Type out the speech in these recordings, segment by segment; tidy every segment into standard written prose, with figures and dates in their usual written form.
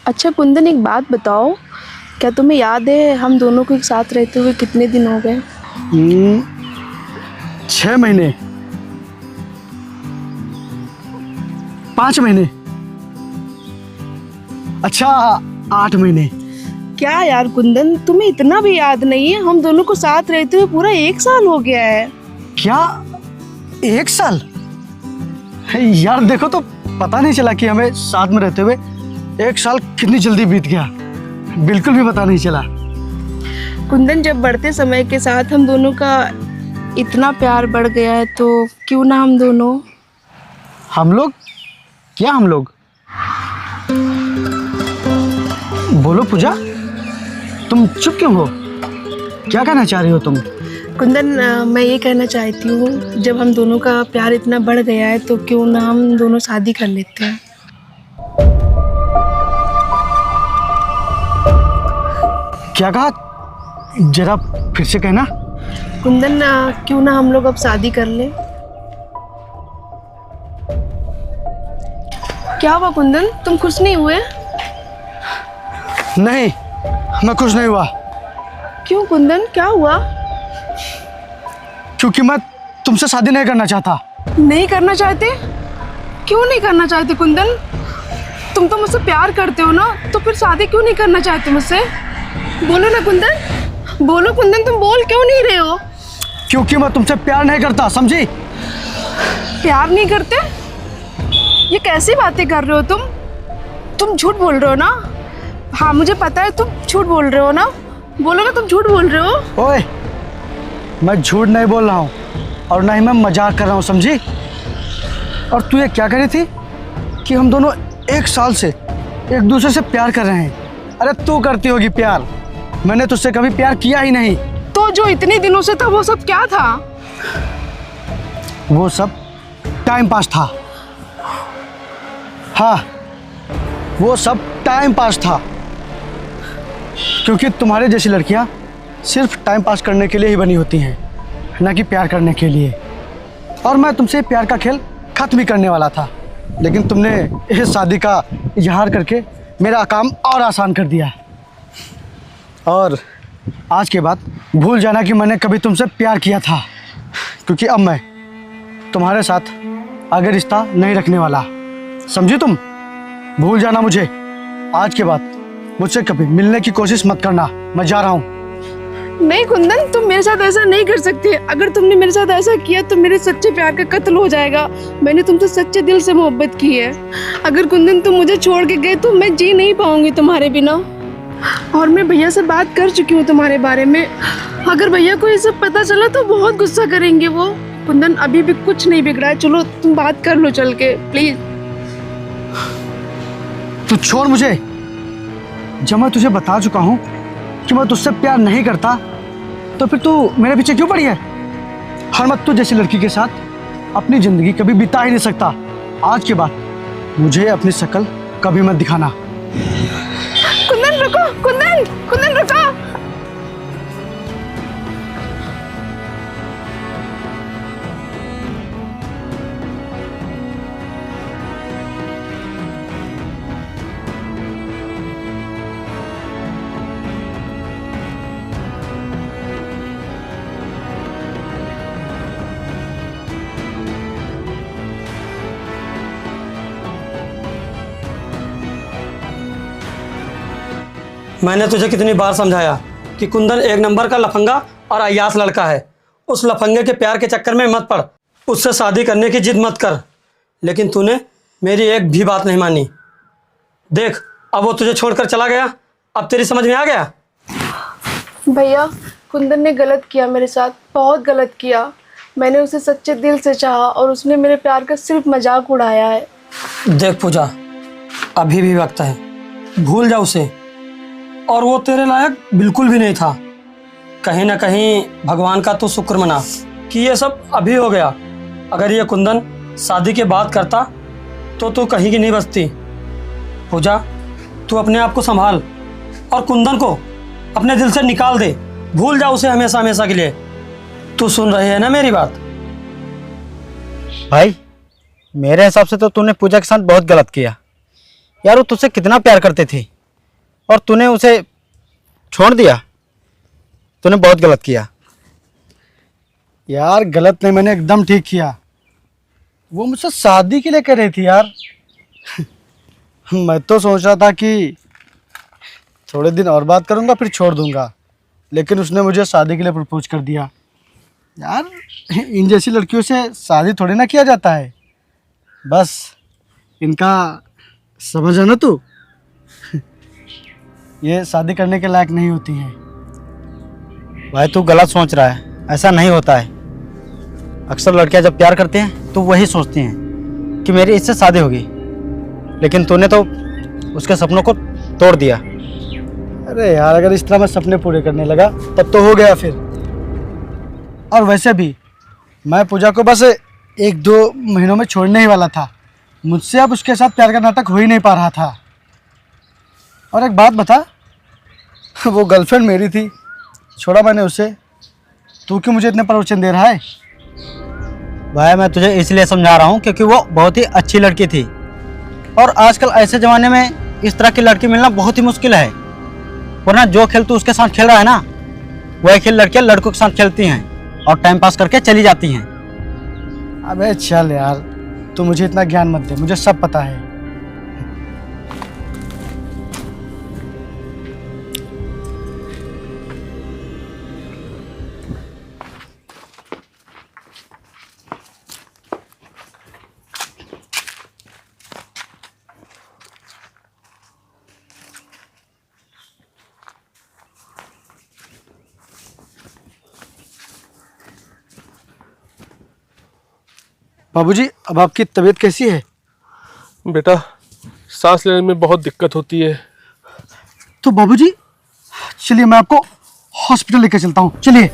अच्छा कुंदन, एक बात बताओ, क्या तुम्हें याद है हम दोनों को एक साथ रहते हुए कितने दिन हो गए? 6 महीने, 5 महीने, अच्छा 8 महीने। क्या यार कुंदन, तुम्हें इतना भी याद नहीं है? हम दोनों को साथ रहते हुए पूरा 1 साल हो गया है। क्या 1 साल? यार देखो तो पता नहीं चला कि हमें साथ में रहते हुए 1 साल कितनी जल्दी बीत गया। बिल्कुल भी पता नहीं चला। कुंदन, जब बढ़ते समय के साथ हम दोनों का इतना प्यार बढ़ गया है तो क्यों ना हम दोनों। हम लोग? क्या हम लोग? बोलो पूजा, तुम चुप क्यों हो? क्या कहना चाह रही हो तुम? कुंदन, मैं ये कहना चाहती हूँ, जब हम दोनों का प्यार इतना बढ़ गया है तो क्यों ना हम दोनों शादी कर लेते हैं। क्या कहा? जरा फिर से कहना। कुंदन, क्यों ना हम लोग अब शादी कर ले। क्या हुआ कुंदन, तुम खुश नहीं हुए? नहीं, मैं खुश नहीं हुआ। क्यों कुंदन, क्या हुआ? क्योंकि मैं तुमसे शादी नहीं करना चाहता। नहीं करना चाहते? क्यों नहीं करना चाहते कुंदन? तुम तो मुझसे प्यार करते हो ना, तो फिर शादी क्यों नहीं करना चाहते मुझसे? बोलो ना कुंदन, बोलो कुंदन, तुम बोल क्यों नहीं रहे हो? क्योंकि मैं तुमसे प्यार नहीं करता, समझी? प्यार नहीं करते? ये कैसी बातें कर रहे हो तुम? तुम झूठ बोल रहे हो ना? हाँ, मुझे पता है तुम झूठ बोल रहे हो ना। बोलो ना, तुम झूठ बोल रहे हो। ओए, मैं झूठ नहीं बोल रहा हूँ और ना ही मैं मजाक कर रहा हूँ, समझी? और तू ये क्या कह रही थी कि हम दोनों 1 साल से एक दूसरे से प्यार कर रहे हैं? अरे तू करती होगी प्यार, मैंने तुझसे कभी प्यार किया ही नहीं। तो जो इतने दिनों से था वो सब क्या था? वो सब टाइम पास था। हाँ, वो सब टाइम पास था, क्योंकि तुम्हारे जैसी लड़कियां सिर्फ टाइम पास करने के लिए ही बनी होती हैं, ना कि प्यार करने के लिए। और मैं तुमसे प्यार का खेल खत्म ही करने वाला था, लेकिन तुमने इस शादी का इजहार करके मेरा काम और आसान कर दिया। और आज के बाद भूल जाना कि मैंने कभी तुमसे प्यार किया था, क्योंकि अब मैं तुम्हारे साथ आगे रिश्ता नहीं रखने वाला, समझी तुम? भूल जाना मुझे। आज के बाद मुझसे कभी मिलने की कोशिश मत करना। मैं जा रहा हूँ। नहीं कुंदन, तुम मेरे साथ ऐसा नहीं कर सकते। अगर तुमने मेरे साथ ऐसा किया तो मेरे सच्चे प्यार का कत्ल हो जाएगा। मैंने तुमसे सच्चे दिल से मोहब्बत की है। अगर कुंदन तुम मुझे छोड़ के गए तो मैं जी नहीं पाऊंगी तुम्हारे बिना। और मैं भैया से बात कर चुकी हूँ तुम्हारे बारे में। अगर भैया को ये सब पता चला तो बहुत गुस्सा करेंगे वो। कुंदन, अभी भी कुछ नहीं बिगड़ा है, चलो तुम बात कर लो चल के, प्लीज। तू छोड़ मुझे। जब मैं तुझे बता चुका हूँ कि मैं तुझसे प्यार नहीं करता, तो फिर तू मेरे पीछे क्यों पड़ी है? और मैं तू जैसी लड़की के साथ अपनी जिंदगी कभी बिता ही नहीं सकता। आज के बाद मुझे अपनी शक्ल कभी मत दिखाना। कुंदन रुको, कुंदन, कुंदन रुको। मैंने तुझे कितनी बार समझाया कि कुंदन एक नंबर का लफंगा और अय्यास लड़का है। उस लफंगे के प्यार के चक्कर में मत पड़, उससे शादी करने की जिद मत कर। लेकिन तूने मेरी एक भी बात नहीं मानी। देख, अब वो तुझे छोड़कर चला गया। अब तेरी समझ में आ गया? भैया, कुंदन ने गलत किया मेरे साथ, बहुत गलत किया। मैंने उसे सच्चे दिल से चाहा और उसने मेरे प्यार का सिर्फ मजाक उड़ाया है। देख पूजा, अभी भी वक्त है, भूल जा उसे। और वो तेरे लायक बिल्कुल भी नहीं था। कहीं ना कहीं भगवान का तो शुक्र मना कि ये सब अभी हो गया। अगर ये कुंदन शादी के बाद करता तो तू कहीं की नहीं बचती। पूजा, तू अपने आप को संभाल और कुंदन को अपने दिल से निकाल दे। भूल जा उसे हमेशा हमेशा के लिए। तू सुन रही है ना मेरी बात? भाई, मेरे हिसाब से तो तूने पूजा के साथ बहुत गलत किया। यार वो तुझसे कितना प्यार करते थे, और तूने उसे छोड़ दिया। तूने बहुत गलत किया। यार गलत नहीं, मैंने एकदम ठीक किया। वो मुझसे शादी के लिए कह रही थी यार। मैं तो सोच रहा था कि थोड़े दिन और बात करूंगा फिर छोड़ दूंगा, लेकिन उसने मुझे शादी के लिए प्रपोज कर दिया। यार इन जैसी लड़कियों से शादी थोड़ी ना किया जाता है, बस इनका समझ है ना तू। ये शादी करने के लायक नहीं होती हैं। भाई तू गलत सोच रहा है, ऐसा नहीं होता है। अक्सर लड़कियां जब प्यार करती हैं तो वही सोचती हैं कि मेरी इससे शादी होगी, लेकिन तूने तो उसके सपनों को तोड़ दिया। अरे यार अगर इस तरह मैं सपने पूरे करने लगा तब तो हो गया फिर। और वैसे भी मैं पूजा को बस 1-2 महीनों में छोड़ने ही वाला था। मुझसे अब उसके साथ प्यार का नाटक हो ही नहीं पा रहा था। और एक बात बता, वो गर्लफ्रेंड मेरी थी, छोड़ा मैंने उसे। तू क्यों मुझे इतने प्रवचन दे रहा है? भाई मैं तुझे इसलिए समझा रहा हूँ क्योंकि वो बहुत ही अच्छी लड़की थी, और आजकल ऐसे ज़माने में इस तरह की लड़की मिलना बहुत ही मुश्किल है। वरना जो खेल तू उसके साथ खेल रहा है ना, वही खेल लड़कियाँ लड़कों के साथ खेलती हैं और टाइम पास करके चली जाती हैं। अबे चल यार, तू मुझे इतना ज्ञान मत दे, मुझे सब पता है। बाबूजी अब आपकी तबीयत कैसी है? बेटा सांस लेने में बहुत दिक्कत होती है। तो बाबूजी चलिए मैं आपको हॉस्पिटल लेकर चलता हूँ, चलिए।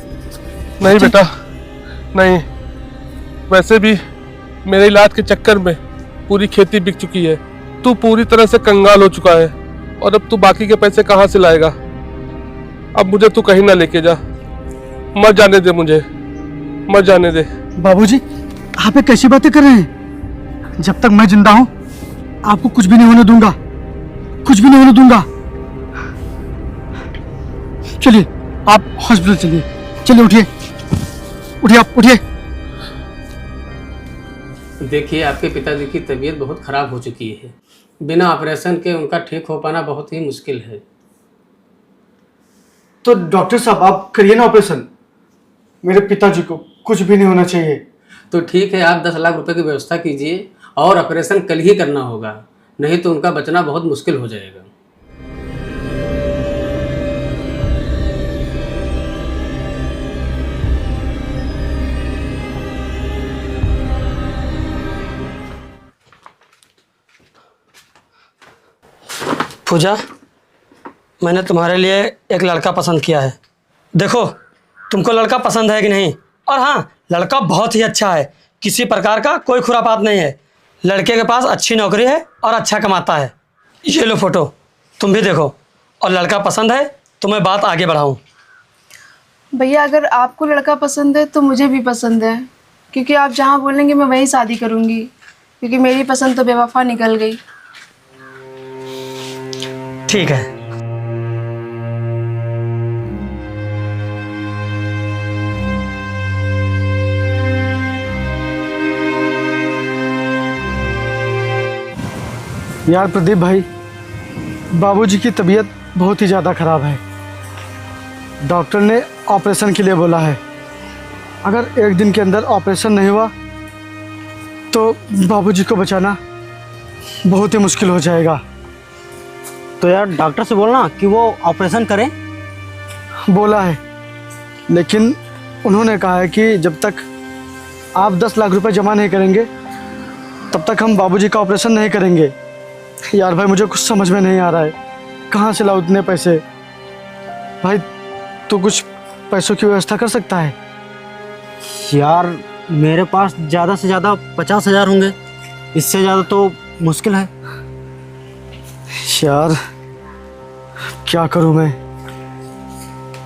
नहीं बेटा नहीं, वैसे भी मेरे इलाज के चक्कर में पूरी खेती बिक चुकी है। तू पूरी तरह से कंगाल हो चुका है, और अब तू बाकी के पैसे कहाँ से लाएगा? अब मुझे तू कहीं ना लेके जा, मत जाने दे मुझे, मत जाने दे। बाबूजी आप ये कैसी बातें कर रहे हैं? जब तक मैं जिंदा हूं आपको कुछ भी नहीं होने दूंगा, कुछ भी नहीं होने दूंगा। चलिए आप हॉस्पिटल चलिए, चलिए उठिए, उठिए आप उठिए। देखिए आपके पिताजी की तबीयत बहुत ख़राब हो चुकी है। बिना ऑपरेशन के उनका ठीक हो पाना बहुत ही मुश्किल है। तो डॉक्टर साहब आप करिए ना ऑपरेशन, मेरे पिताजी को कुछ भी नहीं होना चाहिए। तो ठीक है, आप 10 लाख रुपए की व्यवस्था कीजिए, और ऑपरेशन कल ही करना होगा, नहीं तो उनका बचना बहुत मुश्किल हो जाएगा। पूजा, मैंने तुम्हारे लिए एक लड़का पसंद किया है। देखो तुमको लड़का पसंद है कि नहीं? और हाँ, लड़का बहुत ही अच्छा है, किसी प्रकार का कोई खुरापात नहीं है। लड़के के पास अच्छी नौकरी है और अच्छा कमाता है। ये लो फोटो, तुम भी देखो, और लड़का पसंद है तो मैं बात आगे बढ़ाऊँ। भैया अगर आपको लड़का पसंद है तो मुझे भी पसंद है, क्योंकि आप जहाँ बोलेंगे मैं वहीं शादी करूँगी, क्योंकि मेरी पसंद तो बेवफा निकल गई। ठीक है। यार प्रदीप भाई, बाबूजी की तबीयत बहुत ही ज़्यादा ख़राब है। डॉक्टर ने ऑपरेशन के लिए बोला है। अगर 1 दिन के अंदर ऑपरेशन नहीं हुआ तो बाबूजी को बचाना बहुत ही मुश्किल हो जाएगा। तो यार डॉक्टर से बोलना कि वो ऑपरेशन करें। बोला है, लेकिन उन्होंने कहा है कि जब तक आप 10 लाख रुपए जमा नहीं करेंगे तब तक हम बाबूजी का ऑपरेशन नहीं करेंगे। यार भाई मुझे कुछ समझ में नहीं आ रहा है, कहाँ से लाऊं इतने पैसे? भाई तू कुछ पैसों की व्यवस्था कर सकता है? यार मेरे पास ज़्यादा से ज़्यादा 50,000 होंगे, इससे ज़्यादा तो मुश्किल है। यार क्या करूं मैं?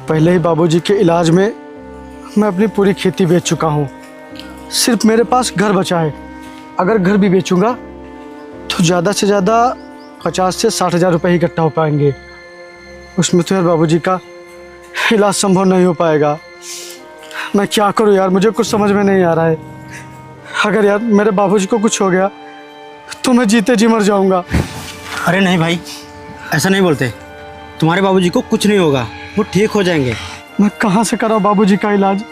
पहले ही बाबूजी के इलाज में मैं अपनी पूरी खेती बेच चुका हूं। सिर्फ मेरे पास घर बचा है। अगर घर भी बेचूंगा तो ज़्यादा से ज़्यादा 50 से 60 हज़ार रुपये ही इकट्ठा हो पाएंगे। उसमें तो यार बाबूजी का इलाज संभव नहीं हो पाएगा। मैं क्या करूं यार, मुझे कुछ समझ में नहीं आ रहा है। अगर यार मेरे बाबूजी को कुछ हो गया तो मैं जीते जी मर जाऊंगा। अरे नहीं भाई, ऐसा नहीं बोलते। तुम्हारे बाबूजी को कुछ नहीं होगा, वो ठीक हो जाएंगे। मैं कहाँ से कराऊं बाबूजी का इलाज?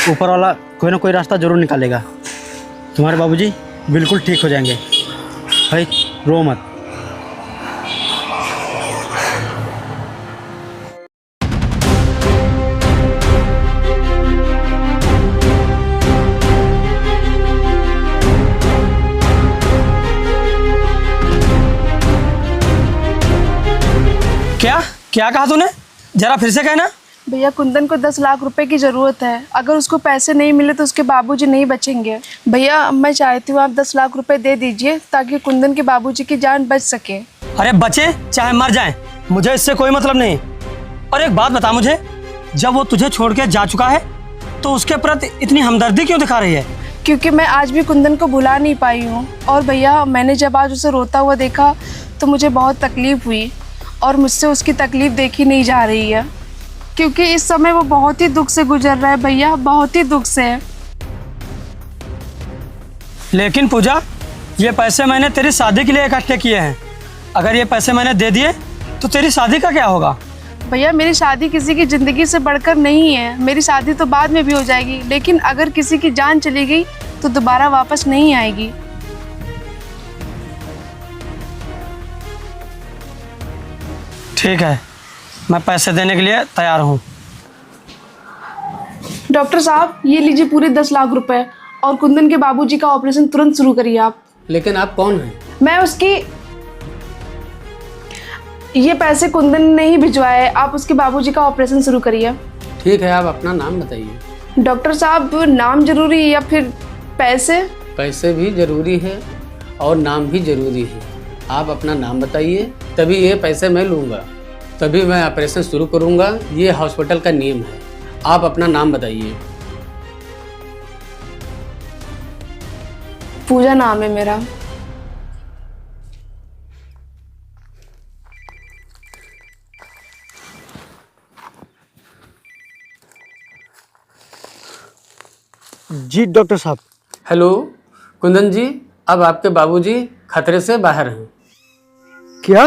ऊपर वाला कोई ना कोई रास्ता जरूर निकालेगा। तुम्हारे बाबूजी बिल्कुल ठीक हो जाएंगे। भाई रो मत। क्या क्या कहा तूने? जरा फिर से कहना। भैया कुंदन को 10 लाख रुपए की ज़रूरत है। अगर उसको पैसे नहीं मिले तो उसके बाबूजी नहीं बचेंगे। भैया मैं चाहती हूँ आप 10 लाख रुपए दे दीजिए ताकि कुंदन के बाबूजी की जान बच सके। अरे बचे चाहे मर जाए, मुझे इससे कोई मतलब नहीं। और एक बात बता मुझे, जब वो तुझे छोड़ के जा चुका है तो उसके प्रति इतनी हमदर्दी क्यों दिखा रही है? क्योंकि मैं आज भी कुंदन को भुला नहीं पाई हूँ। और भैया मैंने जब आज उसे रोता हुआ देखा तो मुझे बहुत तकलीफ़ हुई और मुझसे उसकी तकलीफ़ देखी नहीं जा रही है, क्योंकि इस समय वो बहुत ही दुख से गुजर रहा है भैया, बहुत ही दुख से। लेकिन पूजा, ये पैसे मैंने तेरी शादी के लिए इकट्ठे किए हैं। अगर ये पैसे मैंने दे दिए तो तेरी शादी का क्या होगा? भैया मेरी शादी किसी की ज़िंदगी से बढ़कर नहीं है। मेरी शादी तो बाद में भी हो जाएगी, लेकिन अगर किसी की जान चली गई तो दोबारा वापस नहीं आएगी। ठीक है, मैं पैसे देने के लिए तैयार हूँ। डॉक्टर साहब ये लीजिए पूरे 10 लाख रुपए और कुंदन के बाबूजी का ऑपरेशन तुरंत शुरू करिए आप। लेकिन आप कौन हैं? मैं उसकी, ये पैसे कुंदन ने ही भिजवाए, आप उसके बाबूजी का ऑपरेशन शुरू करिए। ठीक है, आप अपना नाम बताइए। डॉक्टर साहब नाम जरूरी है या फिर पैसे? पैसे भी ज़रूरी है और नाम भी ज़रूरी है। आप अपना नाम बताइए, तभी ये पैसे मैं लूँगा, तभी मैं ऑपरेशन शुरू करूँगा। ये हॉस्पिटल का नियम है। आप अपना नाम बताइए। पूजा नाम है मेरा। जी डॉक्टर साहब। हेलो कुंदन जी, अब आपके बाबूजी खतरे से बाहर हैं। क्या?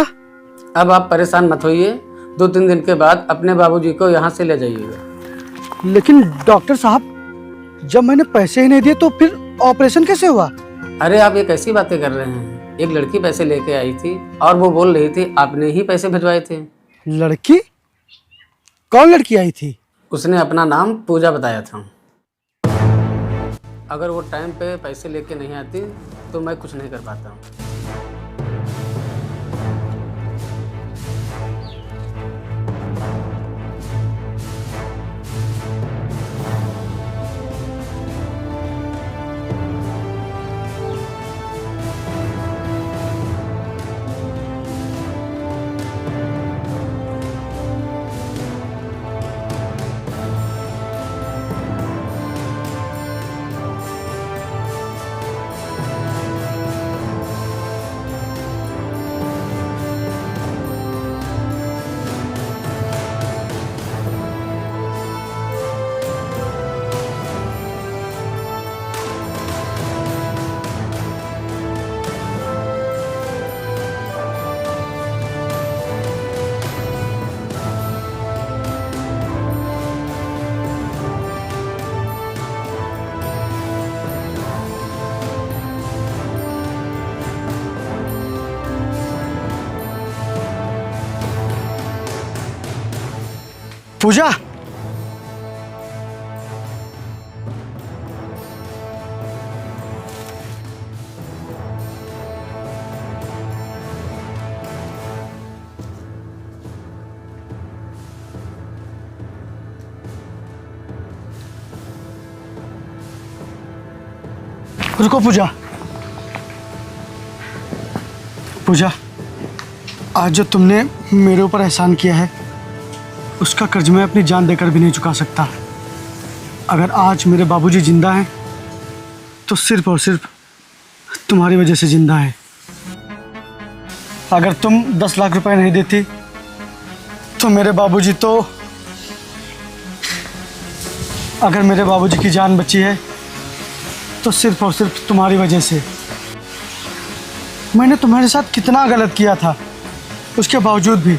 अब आप परेशान मत होइए। 2-3 दिन के बाद अपने बाबूजी को यहाँ से ले जाइएगा। लेकिन डॉक्टर साहब, जब मैंने पैसे ही नहीं दिए तो फिर ऑपरेशन कैसे हुआ? अरे आप ये कैसी बातें कर रहे हैं? एक लड़की पैसे लेके आई थी और वो बोल रही थी आपने ही पैसे भिजवाए थे। लड़की? कौन लड़की आई थी? उसने अपना नाम पूजा बताया था। अगर वो टाइम पे पैसे लेके नहीं आती तो मैं कुछ नहीं कर पाता। पूजा, रुको पूजा। पूजा, आज जो तुमने मेरे ऊपर एहसान किया है उसका कर्ज मैं अपनी जान देकर भी नहीं चुका सकता। अगर आज मेरे बाबूजी जिंदा हैं तो सिर्फ और सिर्फ तुम्हारी वजह से जिंदा है। अगर तुम 10 लाख रुपए नहीं देती तो मेरे बाबूजी तो, अगर मेरे बाबूजी की जान बची है तो सिर्फ और सिर्फ तुम्हारी वजह से। मैंने तुम्हारे साथ कितना गलत किया था, उसके बावजूद भी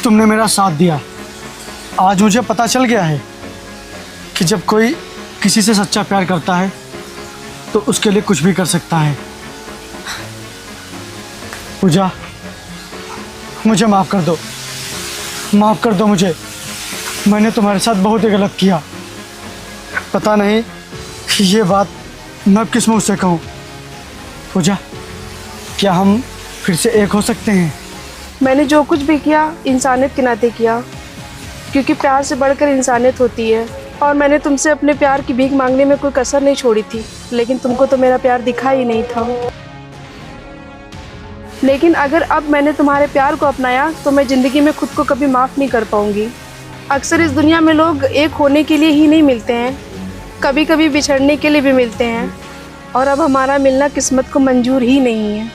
तुमने मेरा साथ दिया। आज मुझे पता चल गया है कि जब कोई किसी से सच्चा प्यार करता है तो उसके लिए कुछ भी कर सकता है। पूजा, मुझे माफ़ कर दो, माफ़ कर दो मुझे। मैंने तुम्हारे साथ बहुत ही गलत किया। पता नहीं ये बात मैं अब किस मुँह से कहूँ। पूजा, क्या हम फिर से एक हो सकते हैं? मैंने जो कुछ भी किया इंसानियत के नाते किया, क्योंकि प्यार से बढ़कर इंसानियत होती है। और मैंने तुमसे अपने प्यार की भीख मांगने में कोई कसर नहीं छोड़ी थी, लेकिन तुमको तो मेरा प्यार दिखा ही नहीं था। लेकिन अगर अब मैंने तुम्हारे प्यार को अपनाया तो मैं ज़िंदगी में खुद को कभी माफ़ नहीं कर पाऊँगी। अक्सर इस दुनिया में लोग एक होने के लिए ही नहीं मिलते हैं, कभी कभी बिछड़ने के लिए भी मिलते हैं, और अब हमारा मिलना किस्मत को मंजूर ही नहीं है।